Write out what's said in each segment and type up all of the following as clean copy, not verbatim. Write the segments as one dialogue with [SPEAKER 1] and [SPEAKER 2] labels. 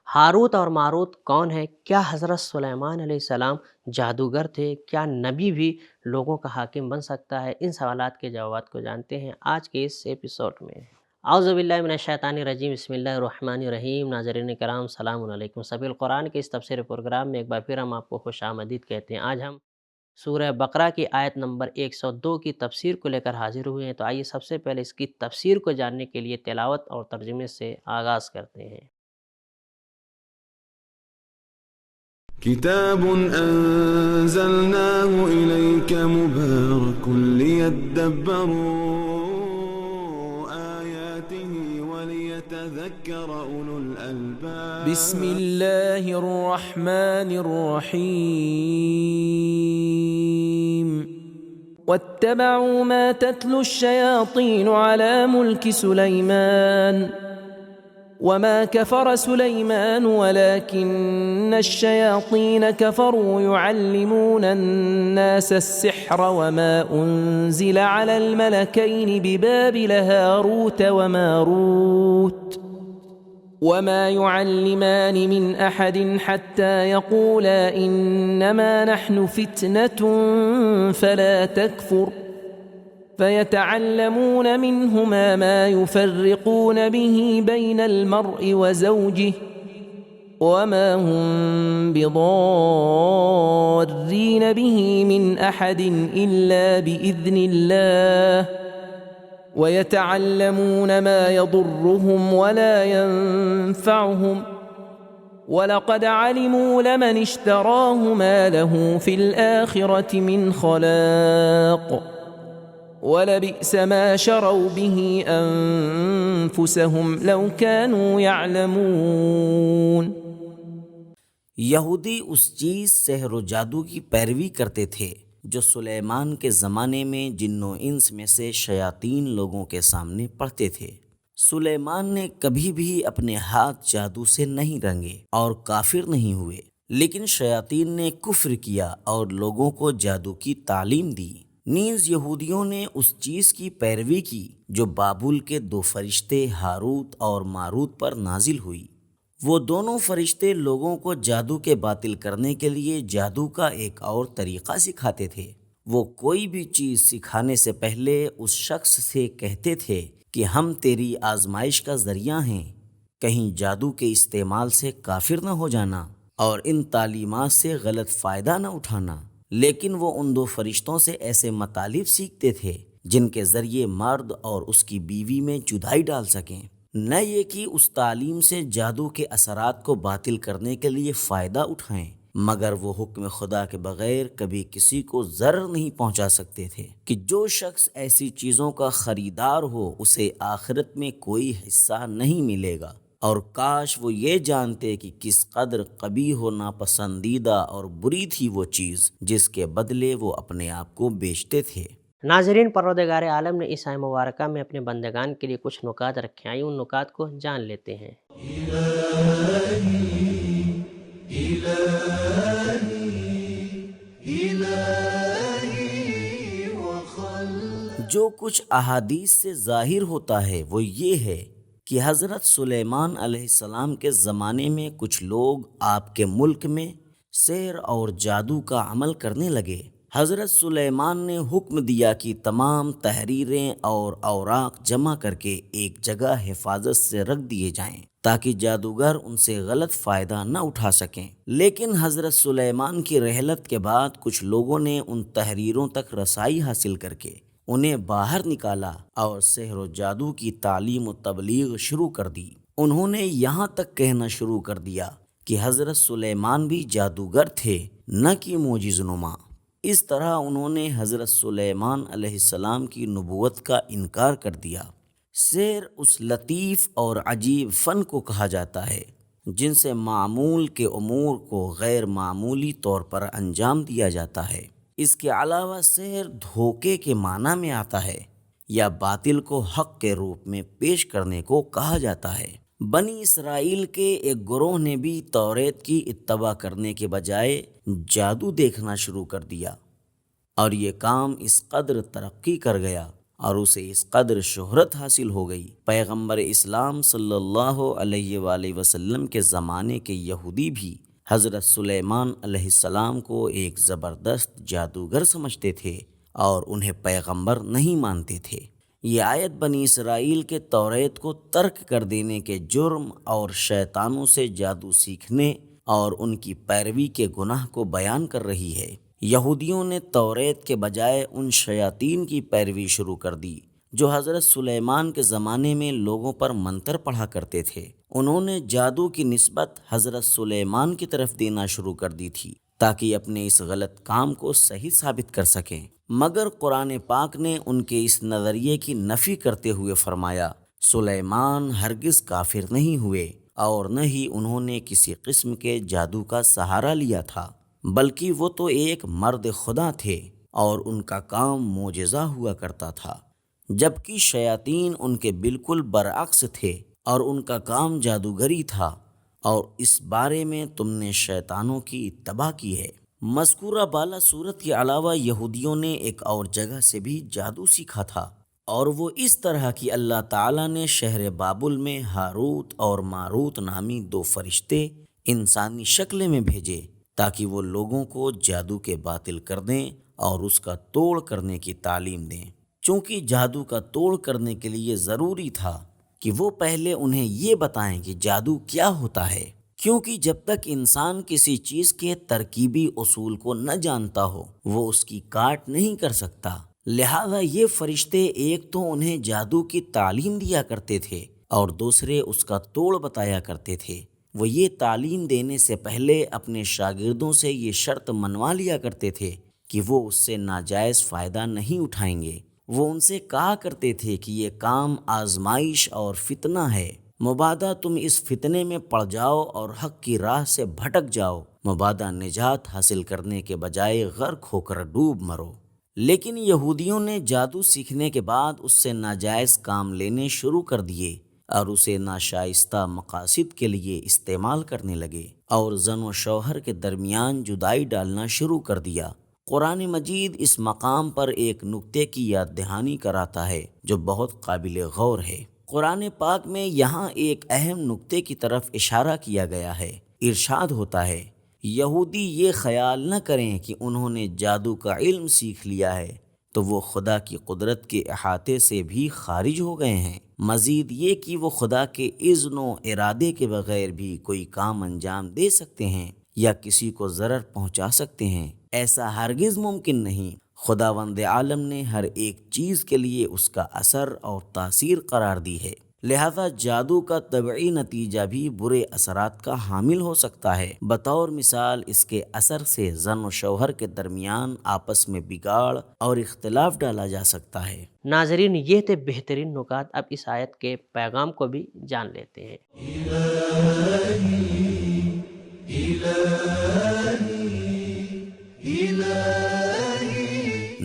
[SPEAKER 1] Harut اور ماروت کون ہے؟ کیا حضرت سلیمان علیہ السلام جادوگر تھے؟ کیا نبی بھی لوگوں کا حاکم بن سکتا ہے؟ ان سوالات کے جوابات کو جانتے ہیں آج کے اس ایپیسوڈ میں۔ اعوذ باللہ من الشیطان الرجیم، بسم اللہ الرحمن الرحیم۔ ناظرین کرام، السلام علیکم۔ سبیل القرآن کے اس تفسیر پروگرام میں ایک بار پھر ہم آپ کو خوش آمدید کہتے ہیں۔ آج ہم سورہ بقرہ کی آیت نمبر 102 کی تفسیر کو لے کر حاضر ہوئے ہیں۔ تو آئیے سب سے پہلے اس کی تفسیر کو جاننے کے لیے تلاوت اور ترجمے سے آغاز کرتے ہیں۔
[SPEAKER 2] كتاب أنزلناه إليك مبارك ليدبروا آياته وليتذكر أولو الألباب
[SPEAKER 3] بسم الله الرحمن الرحيم واتبعوا ما تتلو الشياطين على ملك سليمان وما كفر سليمان ولكن الشياطين كفروا يعلمون الناس السحر وما أنزل على الملكين ببابل هاروت وماروت وما يعلمان من أحد حتى يقولا إنما نحن فتنة فلا تكفر فيتعلمون منهما ما يفرقون به بين المرء وزوجه وما هم بضارين به من أحد إلا بإذن الله ويتعلمون ما يضرهم ولا ينفعهم وَلَقَدْ عَلِمُوا لَمَنِ اشْتَرَاهُ مَا لَهُ فِي الْآخِرَةِ مِنْ خَلَاقٍ وَلَبِئْسَ مَا شَرَوْا بِهِ أَنفُسَهُمْ لَوْ كَانُوا يَعْلَمُونَ۔
[SPEAKER 4] یہودی اس چیز سحر و جادو کی پیروی کرتے تھے جو سلیمان کے زمانے میں جن و انس میں سے شیاطین لوگوں کے سامنے پڑھتے تھے۔ سلیمان نے کبھی بھی اپنے ہاتھ جادو سے نہیں رنگے اور کافر نہیں ہوئے، لیکن شیاطین نے کفر کیا اور لوگوں کو جادو کی تعلیم دی۔ نیز یہودیوں نے اس چیز کی پیروی کی جو بابل کے دو فرشتے ہاروت اور ماروت پر نازل ہوئی۔ وہ دونوں فرشتے لوگوں کو جادو کے باطل کرنے کے لیے جادو کا ایک اور طریقہ سکھاتے تھے۔ وہ کوئی بھی چیز سکھانے سے پہلے اس شخص سے کہتے تھے کہ ہم تیری آزمائش کا ذریعہ ہیں، کہیں جادو کے استعمال سے کافر نہ ہو جانا اور ان تعلیمات سے غلط فائدہ نہ اٹھانا۔ لیکن وہ ان دو فرشتوں سے ایسے مطالب سیکھتے تھے جن کے ذریعے مرد اور اس کی بیوی میں جدائی ڈال سکیں، نہ یہ کہ اس تعلیم سے جادو کے اثرات کو باطل کرنے کے لیے فائدہ اٹھائیں، مگر وہ حکم خدا کے بغیر کبھی کسی کو ضرر نہیں پہنچا سکتے تھے کہ جو شخص ایسی چیزوں کا خریدار ہو اسے آخرت میں کوئی حصہ نہیں ملے گا، اور کاش وہ یہ جانتے کہ کس قدر قبیح و ناپسندیدہ اور بری تھی وہ چیز جس کے بدلے وہ اپنے آپ کو بیچتے تھے۔
[SPEAKER 1] ناظرین، پروردگار عالم نے اس آیت مبارکہ میں اپنے بندگان کے لیے کچھ نکات رکھے ہیں، آئیے ان نکات کو جان لیتے ہیں۔
[SPEAKER 4] جو کچھ احادیث سے ظاہر ہوتا ہے وہ یہ ہے کہ حضرت سلیمان علیہ السلام کے زمانے میں کچھ لوگ آپ کے ملک میں سحر اور جادو کا عمل کرنے لگے۔ حضرت سلیمان نے حکم دیا کہ تمام تحریریں اور اوراق جمع کر کے ایک جگہ حفاظت سے رکھ دیے جائیں تاکہ جادوگر ان سے غلط فائدہ نہ اٹھا سکیں۔ لیکن حضرت سلیمان کی رحلت کے بعد کچھ لوگوں نے ان تحریروں تک رسائی حاصل کر کے انہیں باہر نکالا اور سحر و جادو کی تعلیم و تبلیغ شروع کر دی۔ انہوں نے یہاں تک کہنا شروع کر دیا کہ حضرت سلیمان بھی جادوگر تھے، نہ کہ معجز نما۔ اس طرح انہوں نے حضرت سلیمان علیہ السلام کی نبوت کا انکار کر دیا۔ سحر اس لطیف اور عجیب فن کو کہا جاتا ہے جن سے معمول کے امور کو غیر معمولی طور پر انجام دیا جاتا ہے۔ اس کے علاوہ سحر دھوکے کے معنی میں آتا ہے یا باطل کو حق کے روپ میں پیش کرنے کو کہا جاتا ہے۔ بنی اسرائیل کے ایک گروہ نے بھی توریت کی اتباع کرنے کے بجائے جادو دیکھنا شروع کر دیا، اور یہ کام اس قدر ترقی کر گیا اور اسے اس قدر شہرت حاصل ہو گئی۔ پیغمبر اسلام صلی اللہ علیہ وآلہ وسلم کے زمانے کے یہودی بھی حضرت سلیمان علیہ السلام کو ایک زبردست جادوگر سمجھتے تھے اور انہیں پیغمبر نہیں مانتے تھے۔ یہ آیت بنی اسرائیل کے توریت کو ترک کر دینے کے جرم اور شیطانوں سے جادو سیکھنے اور ان کی پیروی کے گناہ کو بیان کر رہی ہے۔ یہودیوں نے توریت کے بجائے ان شیاطین کی پیروی شروع کر دی جو حضرت سلیمان کے زمانے میں لوگوں پر منتر پڑھا کرتے تھے۔ انہوں نے جادو کی نسبت حضرت سلیمان کی طرف دینا شروع کر دی تھی تاکہ اپنے اس غلط کام کو صحیح ثابت کر سکیں، مگر قرآن پاک نے ان کے اس نظریے کی نفی کرتے ہوئے فرمایا، سلیمان ہرگز کافر نہیں ہوئے اور نہ ہی انہوں نے کسی قسم کے جادو کا سہارا لیا تھا، بلکہ وہ تو ایک مرد خدا تھے اور ان کا کام معجزہ ہوا کرتا تھا، جبکہ شیاطین ان کے بالکل برعکس تھے اور ان کا کام جادوگری تھا، اور اس بارے میں تم نے شیطانوں کی اتباع کی ہے۔ مذکورہ بالا صورت کے علاوہ یہودیوں نے ایک اور جگہ سے بھی جادو سیکھا تھا، اور وہ اس طرح کہ اللہ تعالیٰ نے شہر بابل میں ہاروت اور ماروت نامی دو فرشتے انسانی شکل میں بھیجے تاکہ وہ لوگوں کو جادو کے باطل کر دیں اور اس کا توڑ کرنے کی تعلیم دیں۔ چونکہ جادو کا توڑ کرنے کے لیے ضروری تھا کہ وہ پہلے انہیں یہ بتائیں کہ جادو کیا ہوتا ہے، کیونکہ جب تک انسان کسی چیز کے ترکیبی اصول کو نہ جانتا ہو وہ اس کی کاٹ نہیں کر سکتا۔ لہذا یہ فرشتے ایک تو انہیں جادو کی تعلیم دیا کرتے تھے اور دوسرے اس کا توڑ بتایا کرتے تھے۔ وہ یہ تعلیم دینے سے پہلے اپنے شاگردوں سے یہ شرط منوا لیا کرتے تھے کہ وہ اس سے ناجائز فائدہ نہیں اٹھائیں گے۔ وہ ان سے کہا کرتے تھے کہ یہ کام آزمائش اور فتنہ ہے، مبادا تم اس فتنے میں پڑ جاؤ اور حق کی راہ سے بھٹک جاؤ، مبادا نجات حاصل کرنے کے بجائے غرق ہو کر ڈوب مرو۔ لیکن یہودیوں نے جادو سیکھنے کے بعد اس سے ناجائز کام لینے شروع کر دیے اور اسے ناشائستہ مقاصد کے لیے استعمال کرنے لگے اور زن و شوہر کے درمیان جدائی ڈالنا شروع کر دیا۔ قرآن مجید اس مقام پر ایک نکتے کی یاد دہانی کراتا ہے جو بہت قابل غور ہے۔ قرآن پاک میں یہاں ایک اہم نکتے کی طرف اشارہ کیا گیا ہے۔ ارشاد ہوتا ہے، یہودی یہ خیال نہ کریں کہ انہوں نے جادو کا علم سیکھ لیا ہے تو وہ خدا کی قدرت کے احاطے سے بھی خارج ہو گئے ہیں، مزید یہ کہ وہ خدا کے اذن و ارادے کے بغیر بھی کوئی کام انجام دے سکتے ہیں یا کسی کو ضرر پہنچا سکتے ہیں۔ ایسا ہرگز ممکن نہیں۔ خداوند عالم نے ہر ایک چیز کے لیے اس کا اثر اور تاثیر قرار دی ہے، لہذا جادو کا طبعی نتیجہ بھی برے اثرات کا حامل ہو سکتا ہے۔ بطور مثال اس کے اثر سے زن و شوہر کے درمیان آپس میں بگاڑ اور اختلاف ڈالا جا سکتا ہے۔
[SPEAKER 1] ناظرین، یہ تھے بہترین نکات۔ اب اس آیت کے پیغام کو بھی جان لیتے ہیں۔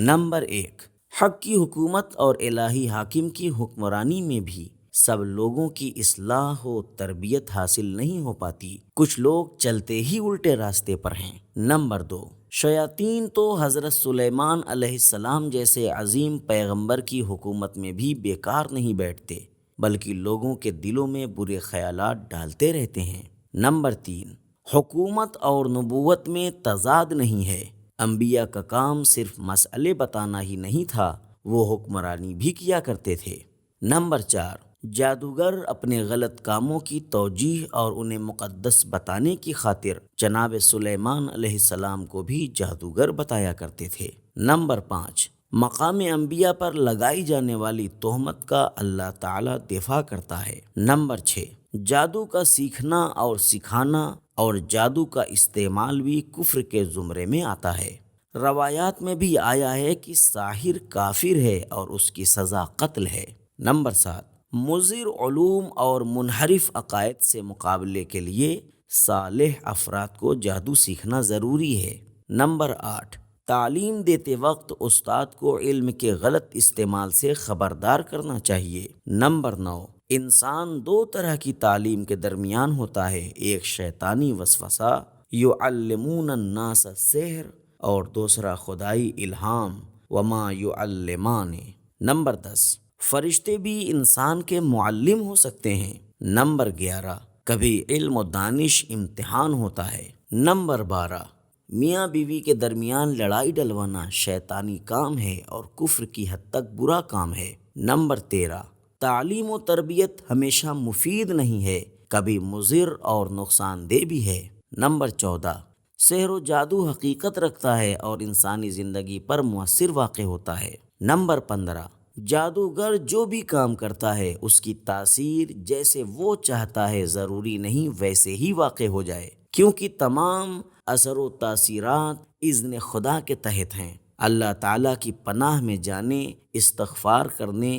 [SPEAKER 4] نمبر 1، حق کی حکومت اور الہی حاکم کی حکمرانی میں بھی سب لوگوں کی اصلاح و تربیت حاصل نہیں ہو پاتی، کچھ لوگ چلتے ہی الٹے راستے پر ہیں۔ نمبر 2، شیاطین تو حضرت سلیمان علیہ السلام جیسے عظیم پیغمبر کی حکومت میں بھی بیکار نہیں بیٹھتے، بلکہ لوگوں کے دلوں میں برے خیالات ڈالتے رہتے ہیں۔ نمبر 3، حکومت اور نبوت میں تضاد نہیں ہے۔ انبیاء کا کام صرف مسئلے بتانا ہی نہیں تھا، وہ حکمرانی بھی کیا کرتے تھے۔ نمبر 4، جادوگر اپنے غلط کاموں کی توجیہ اور انہیں مقدس بتانے کی خاطر جناب سلیمان علیہ السلام کو بھی جادوگر بتایا کرتے تھے۔ نمبر 5، مقام انبیاء پر لگائی جانے والی تہمت کا اللہ تعالیٰ دفاع کرتا ہے۔ نمبر 6، جادو کا سیکھنا اور سکھانا اور جادو کا استعمال بھی کفر کے زمرے میں آتا ہے۔ روایات میں بھی آیا ہے کہ ساحر کافر ہے اور اس کی سزا قتل ہے۔ نمبر 7، مضر علوم اور منحرف عقائد سے مقابلے کے لیے صالح افراد کو جادو سیکھنا ضروری ہے۔ نمبر 8، تعلیم دیتے وقت استاد کو علم کے غلط استعمال سے خبردار کرنا چاہیے۔ نمبر 9، انسان دو طرح کی تعلیم کے درمیان ہوتا ہے، ایک شیطانی وسوسہ یعلمون الناس السحر اور دوسرا خدائی الہام وما یعلمان۔ نمبر 10، فرشتے بھی انسان کے معلم ہو سکتے ہیں۔ نمبر 11، کبھی علم و دانش امتحان ہوتا ہے۔ نمبر 12، میاں بیوی کے درمیان لڑائی ڈلوانا شیطانی کام ہے اور کفر کی حد تک برا کام ہے۔ نمبر 13، تعلیم و تربیت ہمیشہ مفید نہیں ہے، کبھی مضر اور نقصان دہ بھی ہے۔ نمبر 14، سحر و جادو حقیقت رکھتا ہے اور انسانی زندگی پر مؤثر واقع ہوتا ہے۔ نمبر 15، جادوگر جو بھی کام کرتا ہے اس کی تاثیر جیسے وہ چاہتا ہے ضروری نہیں ویسے ہی واقع ہو جائے، کیونکہ تمام اثر و تاثیرات اذن خدا کے تحت ہیں۔ اللہ تعالیٰ کی پناہ میں جانے، استغفار کرنے،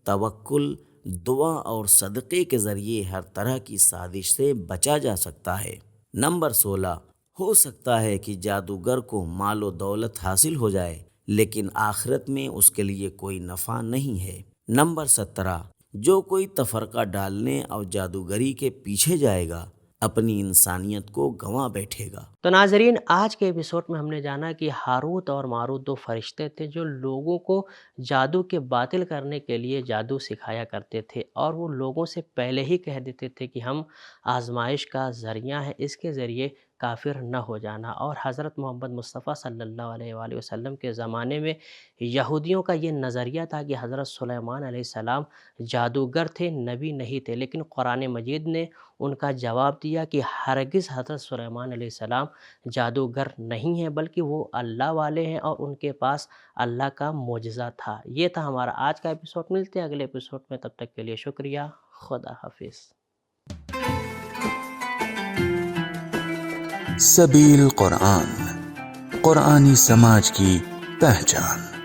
[SPEAKER 4] توکل، دعا اور صدقے کے ذریعے ہر طرح کی سازش سے بچا جا سکتا ہے۔ نمبر 16، ہو سکتا ہے کہ جادوگر کو مال و دولت حاصل ہو جائے لیکن آخرت میں اس کے لیے کوئی نفع نہیں ہے۔ نمبر 17، جو کوئی تفرقہ ڈالنے اور جادوگری کے پیچھے جائے گا اپنی انسانیت کو گنوا بیٹھے گا۔
[SPEAKER 1] تو ناظرین، آج کے ایپیسوڈ میں ہم نے جانا کہ ہاروت اور ماروت دو فرشتے تھے جو لوگوں کو جادو کے باطل کرنے کے لیے جادو سکھایا کرتے تھے، اور وہ لوگوں سے پہلے ہی کہہ دیتے تھے کہ ہم آزمائش کا ذریعہ ہیں، اس کے ذریعے کافر نہ ہو جانا۔ اور حضرت محمد مصطفیٰ صلی اللہ علیہ وآلہ وسلم کے زمانے میں یہودیوں کا یہ نظریہ تھا کہ حضرت سلیمان علیہ السلام جادوگر تھے، نبی نہیں تھے، لیکن قرآن مجید نے ان کا جواب دیا کہ ہرگز حضرت سلیمان علیہ السلام جادوگر نہیں ہیں، بلکہ وہ اللہ والے ہیں اور ان کے پاس اللہ کا معجزہ تھا۔ یہ تھا ہمارا آج کا ایپیسوڈ۔ ملتے ہیں اگلے ایپیسوڈ میں، تب تک کے لیے شکریہ، خدا حافظ۔
[SPEAKER 5] سبیل قرآن، قرآنی سماج کی پہچان۔